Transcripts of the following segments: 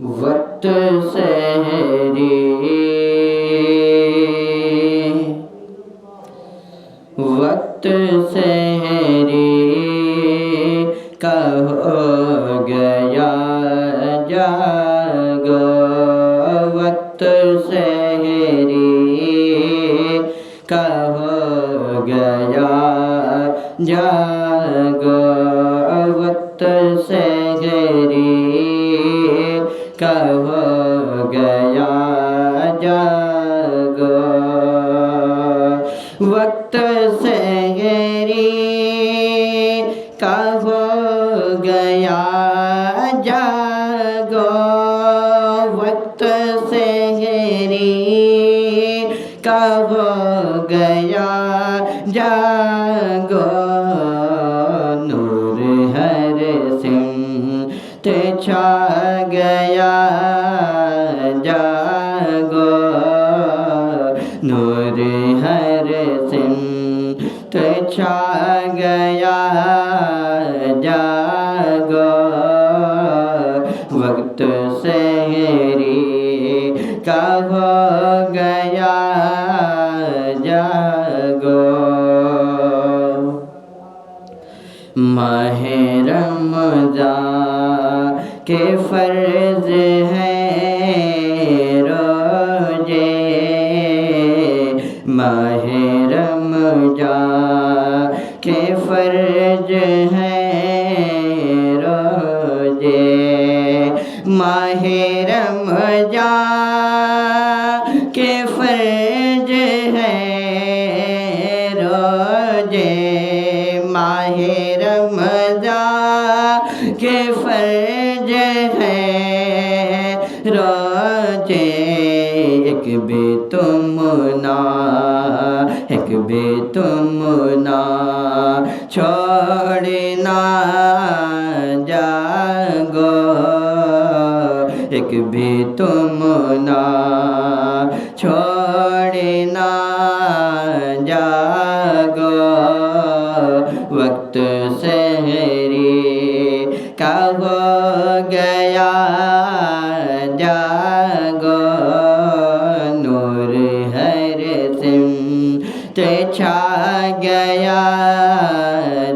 वक्त सहरी वक्त सहरी का हो गया जागो। वक्त सहरी का हो गया जागो। वक्त सहरी का हो गया जागो। वक्त सहरी का हो गया जागो। वक्त सहरी का हो गया जागो। नूर हर सिमत छा गया जागो। नूर हर सिमत छा गया जागो। वक्त सहरी का हो गया जागो। माह रमज़ान के फर्ज हैं रोजे। माह रमज़ान के फर्ज हैं रोजे। माह रमज़ान के फर्ज हैं रोजे। माह रमज़ान के फर्ज हैं रोजे। एक भी तुम ना छोड़ना जागो। एक भी तुम ना छोड़ना जागो। वक्त सहरी का हो गया जागो। नूर हर सिमत छा गया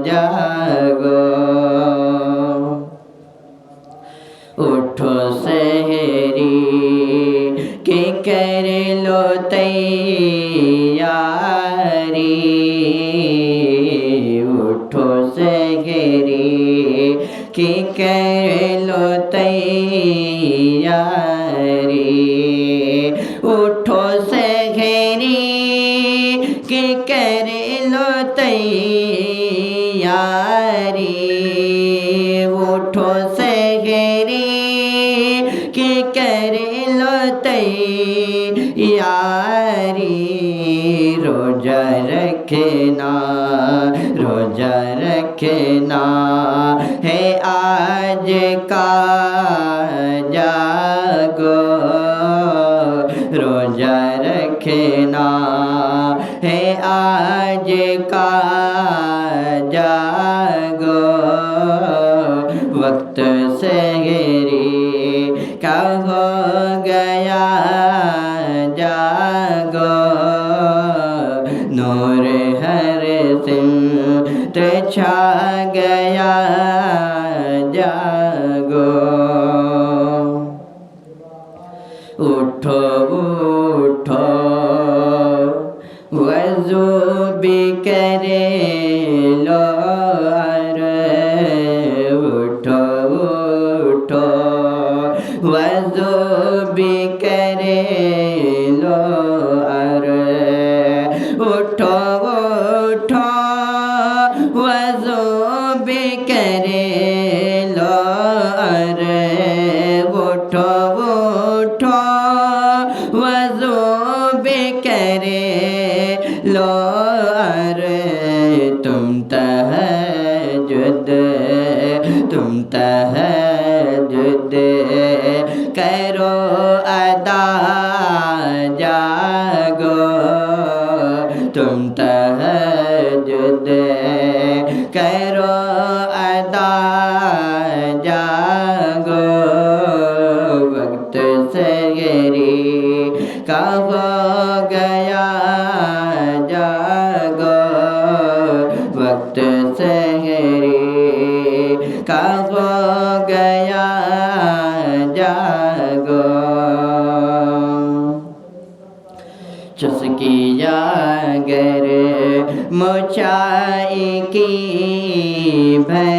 जागो। उठो सहरी के कर लो तैयारी। उठो सहरी के कर लो तैयारी। उठो सहरी के कर लो तैयारी। उठो सहरी के कर लो तैयारी। रोजा रखना है आज का जागो। रोजा रखना है आज का जागो। वक्त सहरी का हो गया जागो। नूर हर सिमत छा गया जागो। उठो उठो वज़ू भी करे लो। उठो उठो वज़ू भी करे लो। उठो उठो वज़ू भी करे लो। उठो उठो वज़ू भी करे लो। तुम तहज्जुद करो अदा जागो। तुम तहज्जुद करो अदा जागो। कब गया जागो वक्त सहरी कब गया जागो चुस्की जागर मुछाई की भय